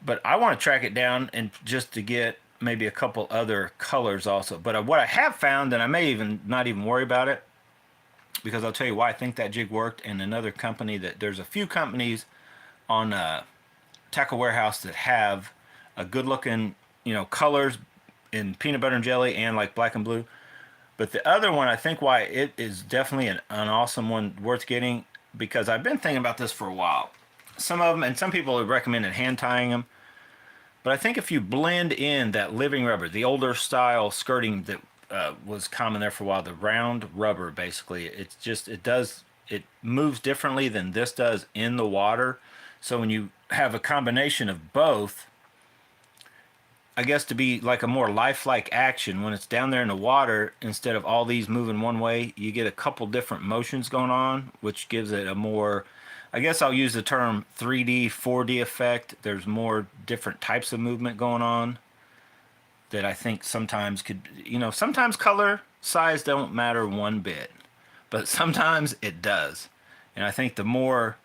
But I want to track it down and just to get maybe a couple other colors also. But what I have found, and I may even not even worry about it, because I'll tell you why I think that jig worked. And another company that there's a few companies on Tackle Warehouse that have a good looking, colors in peanut butter and jelly and like black and blue. But the other one, I think why it is definitely an awesome one worth getting, because I've been thinking about this for a while. Some of them, and some people have recommended hand tying them. But I think if you blend in that living rubber, the older style skirting that was common there for a while, the round rubber basically, it moves differently than this does in the water. So when you have a combination of both, I guess to be like a more lifelike action, when it's down there in the water, instead of all these moving one way, you get a couple different motions going on, which gives it a more, I guess I'll use the term 3D, 4D effect. There's more different types of movement going on that I think sometimes could, sometimes color, size don't matter one bit, but sometimes it does. And I think the more,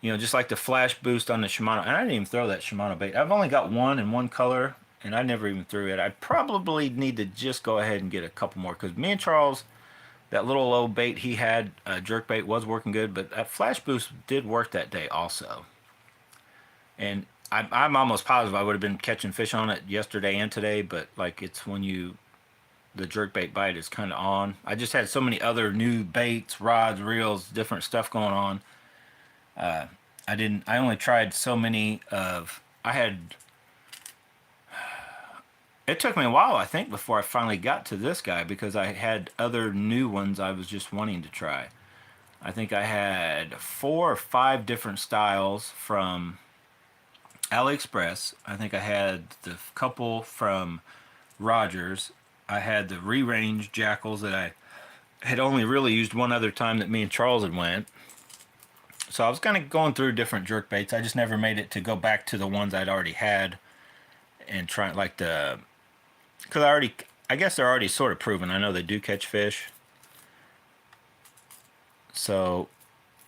just like the flash boost on the Shimano, and I didn't even throw that Shimano bait. I've only got one in one color, and I never even threw it. I probably need to just go ahead and get a couple more, because me and Charles, that little old bait he had, jerk bait, was working good, but that flash boost did work that day also. And I'm almost positive I would have been catching fish on it yesterday and today, but like it's when the jerk bait bite is kind of on. I just had so many other new baits, rods, reels, different stuff going on. I only tried so many it took me a while, I think, before I finally got to this guy, because I had other new ones I was just wanting to try. I think I had 4 or 5 different styles from AliExpress. I think I had the couple from Rogers. I had the re-range Jackalls that I had only really used one other time that me and Charles had went. So I was kind of going through different jerk baits. I just never made it to go back to the ones I'd already had and try like because I guess they're already sort of proven. I know they do catch fish. So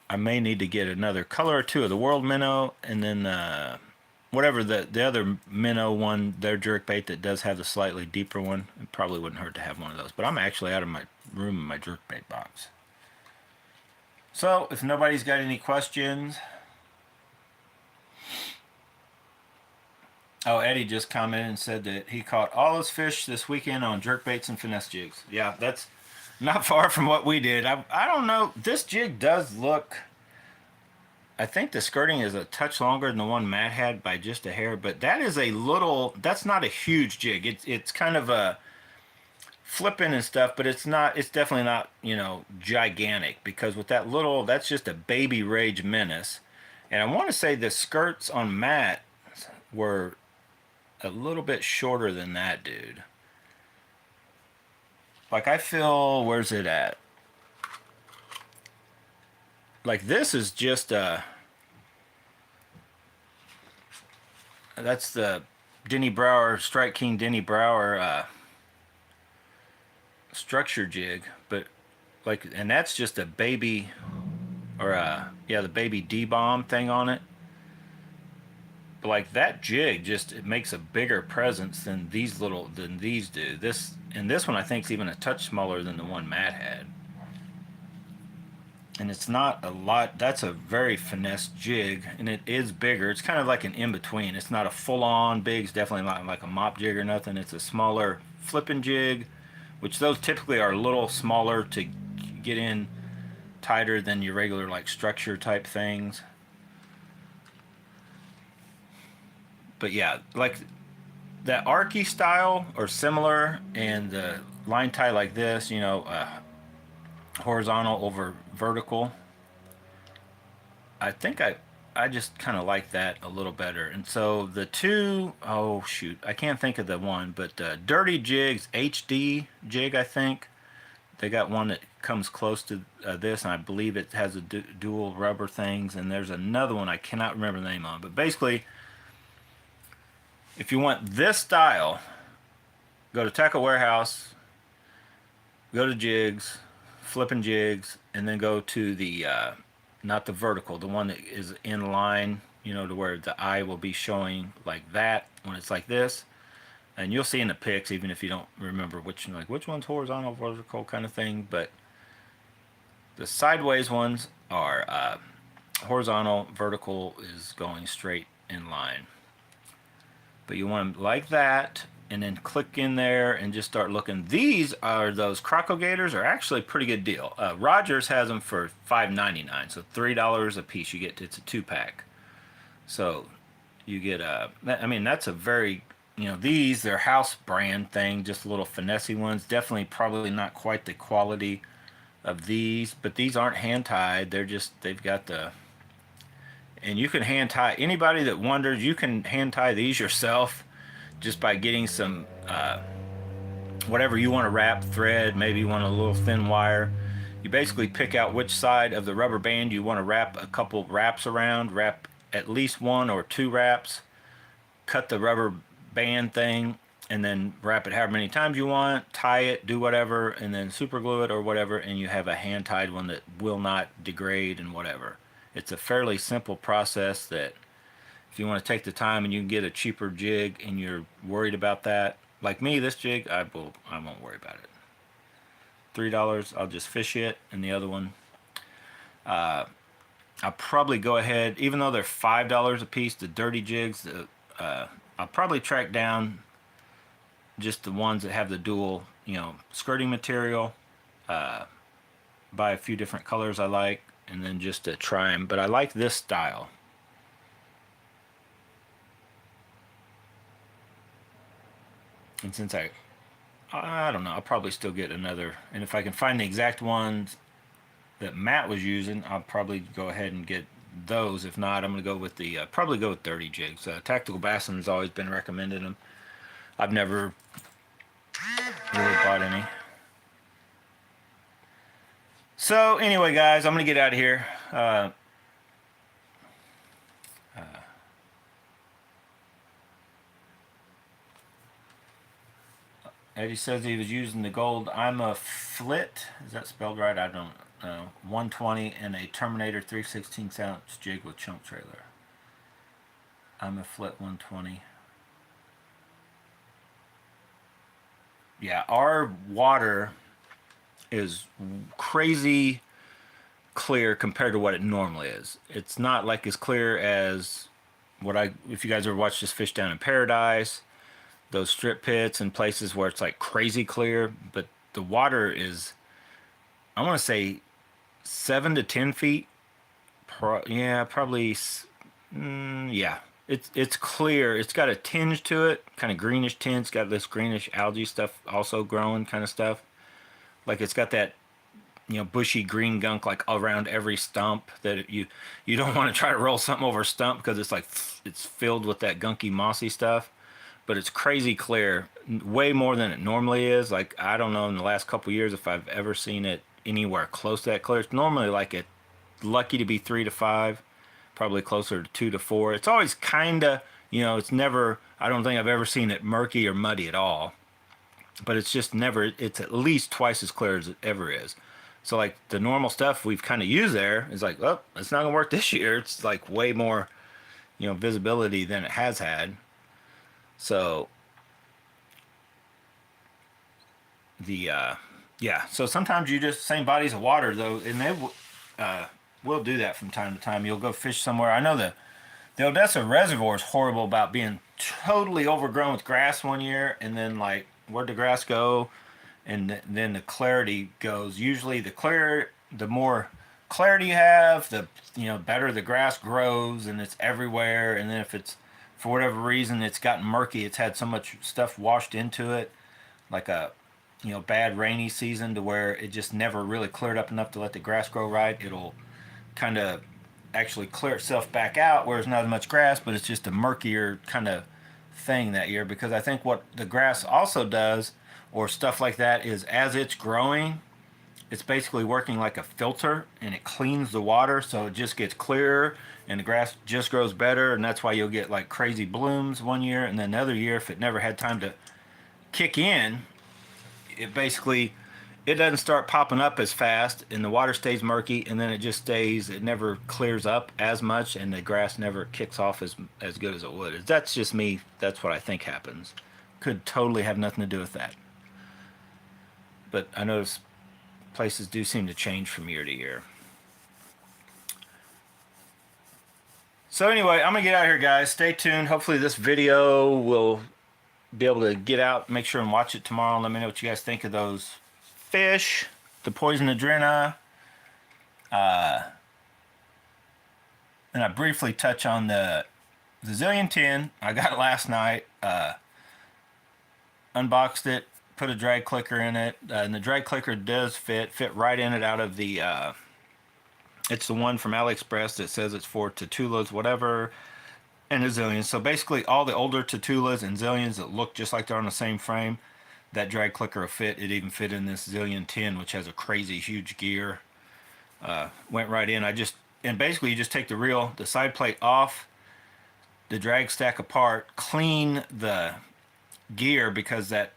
I may need to get another color or two of the World Minnow, and then whatever the other minnow one, their jerk bait that does have the slightly deeper one. It probably wouldn't hurt to have one of those. But I'm actually out of my room in my jerk bait box. So if nobody's got any questions. Oh, Eddie just commented and said that he caught all his fish this weekend on jerk baits and finesse jigs. Yeah, that's not far from what we did. I don't know. This jig does look, I think the skirting is a touch longer than the one Matt had by just a hair, but that is that's not a huge jig. It's kind of a flipping and stuff, but it's definitely not, gigantic, because with that that's just a baby Rage Menace. And I want to say the skirts on Matt were a little bit shorter than that dude. Like I feel, where's it at? Like this is just that's the Denny Brower, Strike King Denny Brower structure jig, but like, and that's just a baby, or the baby D-bomb thing on it. But like that jig just, it makes a bigger presence than these do. This one I think is even a touch smaller than the one Matt had. And it's not a lot. That's a very finesse jig, and it is bigger. It's kind of like an in-between. It's not a full-on big. It's definitely not like a mop jig or nothing. It's a smaller flipping jig, which those typically are a little smaller to get in tighter than your regular like structure type things. But yeah, like that archy style or similar, and the line tie like this, you know, horizontal over vertical. I think I just kind of like that a little better. And so the two, oh shoot, I can't think of the one, but Dirty Jigs HD jig, I think. They got one that comes close to this, and I believe it has a dual rubber things. And there's another one I cannot remember the name on. But basically, if you want this style, go to Tackle Warehouse, go to Jigs, Flipping Jigs, and then go to the not the vertical, the one that is in line, you know, to where the eye will be showing like that when it's like this. And you'll see in the pics, even if you don't remember which one's horizontal, vertical kind of thing. But the sideways ones are horizontal, vertical is going straight in line. But you want them like that, and then click in there and just start looking. These are those Crocogators, are actually a pretty good deal. Rogers has them for $5.99, so $3 a piece. You get, it's a 2-pack. So you get I mean, that's a very, you know, these, they're house brand thing, just little finesse ones. Definitely probably not quite the quality of these, but these aren't hand tied. They're just, they've got the, and you can hand tie, anybody that wonders, you can hand tie these yourself just by getting some whatever you want to wrap, thread, maybe you want a little thin wire. You basically pick out which side of the rubber band you want to wrap a couple wraps around, wrap at least 1 or 2 wraps, cut the rubber band thing, and then wrap it however many times you want, tie it, do whatever, and then super glue it or whatever, and you have a hand tied one that will not degrade and whatever. It's a fairly simple process that if you want to take the time and you can get a cheaper jig and you're worried about that, like me, this jig, I won't worry about it. $3, I'll just fish it, and the other one, I'll probably go ahead, even though they're $5 a piece, the Dirty Jigs, I'll probably track down just the ones that have the dual, you know, skirting material, buy a few different colors I like, and then just to try them. But I like this style. And since I don't know, I'll probably still get another, and if I can find the exact ones that Matt was using, I'll probably go ahead and get those. If not, I'm going to go with the, probably go with Dirty Jigs. Tactical Bassin has always been recommended them. I've never really bought any. So anyway, guys, I'm going to get out of here. Eddie says he was using the gold I'm a Flit. Is that spelled right? I don't know. 120 and a Terminator 3/16 ounce jig with chunk trailer. I'm a Flit 120. Yeah, our water is crazy clear compared to what it normally is. It's not like as clear as if you guys ever watched this Fish Down in Paradise, those strip pits and places where it's like crazy clear, but the water is, I want to say 7 to 10 feet. Yeah, probably. Yeah, it's clear. It's got a tinge to it, kind of greenish tinge. It's got this greenish algae stuff also growing, kind of stuff. Like it's got that, you know, bushy green gunk like around every stump that you don't want to try to roll something over a stump because it's like it's filled with that gunky mossy stuff. But it's crazy clear, way more than it normally is. Like, I don't know in the last couple years if I've ever seen it anywhere close to that clear. It's normally like lucky to be 3 to 5, probably closer to 2 to 4. It's always kind of, you know, it's never, I don't think I've ever seen it murky or muddy at all. But it's just never, it's at least twice as clear as it ever is. So like the normal stuff we've kind of used there is like, well, it's not going to work this year. It's like way more, you know, visibility than it has had. So the yeah, so sometimes you just, same bodies of water though, and they will do that from time to time. You'll go fish somewhere. I know the Odessa Reservoir is horrible about being totally overgrown with grass one year, and then like, where'd the grass go? and then the clarity goes. Usually the more clarity you have, the better the grass grows and it's everywhere. And then if it's for whatever reason it's gotten murky, it's had so much stuff washed into it, like a bad rainy season, to where it just never really cleared up enough to let the grass grow right, it'll kind of actually clear itself back out where there's not as much grass, but it's just a murkier kind of thing that year. Because I think what the grass also does, or stuff like that, is as it's growing, it's basically working like a filter, and it cleans the water, so it just gets clearer and the grass just grows better. And that's why you'll get like crazy blooms one year, and then another year, if it never had time to kick in, it basically, it doesn't start popping up as fast, and the water stays murky, and then it just stays, it never clears up as much, and the grass never kicks off as good as it would. That's just me. That's what I think happens. Could totally have nothing to do with that. But I notice places do seem to change from year to year. So anyway, I'm gonna get out of here, guys. Stay tuned. Hopefully this video will be able to get out, make sure and watch it tomorrow, and let me know what you guys think of those fish, the Poison Adrena. And I briefly touch on the Zillion 10. I got it last night. Unboxed it, put a drag clicker in it, and the drag clicker does fit right in it out of the it's the one from AliExpress that says it's for Tatulas, whatever, and a Zillion. So basically all the older Tatulas and Zillions that look just like they're on the same frame, that drag clicker will fit. It even fit in this Zillion 10, which has a crazy huge gear. Went right in. And basically you just take the side plate off, the drag stack apart, clean the gear, because that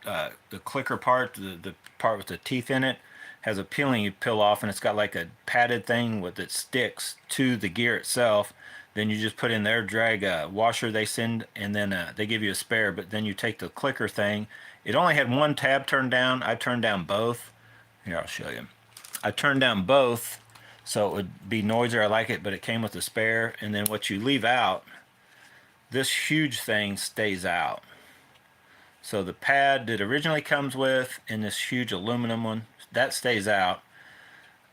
the clicker part, the part with the teeth in it, has a peeling you peel off, and it's got like a padded thing that sticks to the gear itself. Then you just put in their drag washer they send, and then they give you a spare. But then you take the clicker thing. It only had one tab turned down. I turned down both. Here, I'll show you. I turned down both so it would be noisier. I like it, but it came with a spare. And then what you leave out, this huge thing stays out. So the pad that originally comes with, and this huge aluminum one, that stays out.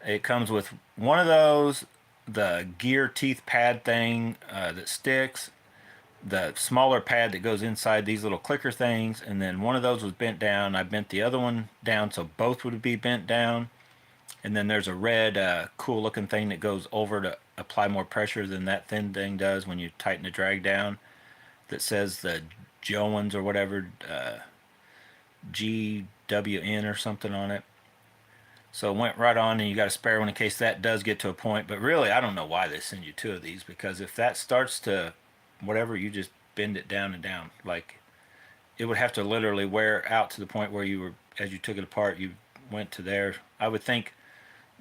It comes with one of those, the gear teeth pad thing that sticks, the smaller pad that goes inside these little clicker things, and then one of those was bent down. I bent the other one down so both would be bent down. And then there's a red cool looking thing that goes over to apply more pressure than that thin thing does when you tighten the drag down, that says the Jones or whatever, GWN or something on it. So it went right on, and you got a spare one in case that does get to a point. But really, I don't know why they send you two of these, because if that starts to whatever, you just bend it down and down. Like, it would have to literally wear out to the point where you were, as you took it apart, you went to there. I would think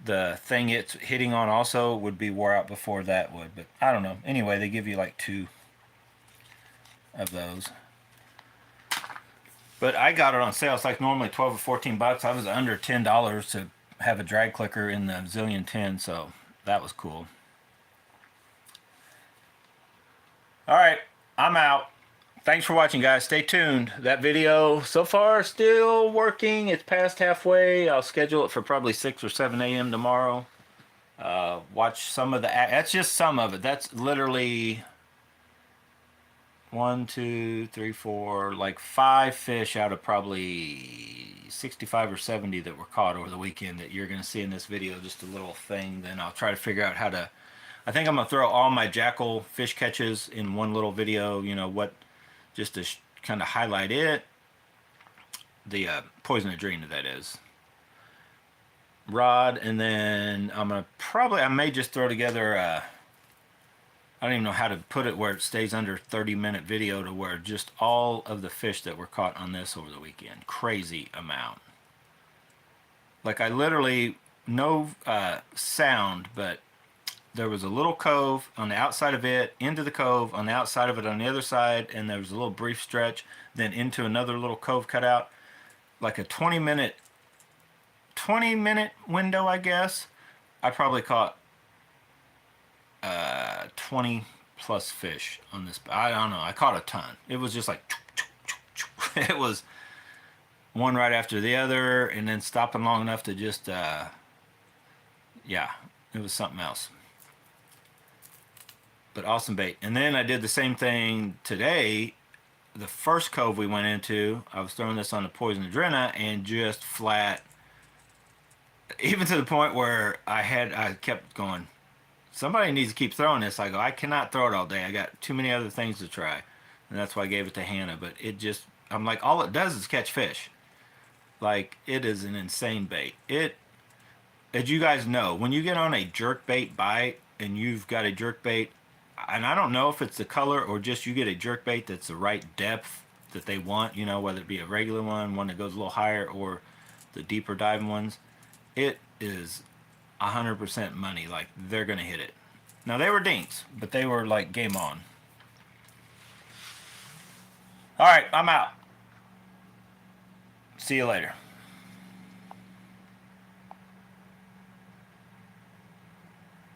the thing it's hitting on also would be wore out before that would, but I don't know. Anyway, they give you like two of those. But I got it on sale. It's like normally 12 or 14 bucks. I was under $10 to have a drag clicker in the Zillion 10, so that was cool. All right, I'm out. Thanks for watching, guys. Stay tuned. That video so far still working. It's past halfway. I'll schedule it for probably 6 or 7 a.m. tomorrow. Watch some of the... That's just some of it. That's literally 1, 2, 3, 4, like 5 fish out of probably 65 or 70 that were caught over the weekend that you're going to see in this video. Just a little thing. Then I'll try to figure out how to... I think I'm going to throw all my Jackall fish catches in one little video. You know, what... just to kind of highlight it. The Poison Adrena, that is. Rod, and then I'm going to probably... I may just throw together... I don't even know how to put it where it stays under 30-minute video, to where just all of the fish that were caught on this over the weekend. Crazy amount. Like, I literally... no sound, but there was a little cove on the outside of it, into the cove, on the outside of it on the other side, and there was a little brief stretch, then into another little cove cut out. Like a 20-minute window, I guess. I probably caught 20 plus fish on this. I don't know. I caught a ton. It was just like... it was one right after the other, and then stopping long enough to just, yeah, it was something else. But awesome bait. And then I did the same thing today. The first cove we went into, I was throwing this on the Poison Adrena and just flat, even to the point where I kept going, somebody needs to keep throwing this. I go, I cannot throw it all day. I got too many other things to try. And that's why I gave it to Hannah. But it just, I'm like, all it does is catch fish. Like, it is an insane bait. As you guys know, when you get on a jerkbait bite and you've got a jerkbait, and I don't know if it's the color or just you get a jerkbait that's the right depth that they want, you know, whether it be a regular one that goes a little higher, or the deeper diving ones, it is 100% money. Like, they're going to hit it. Now, they were dinks, but they were like game on. All right, I'm out. See you later.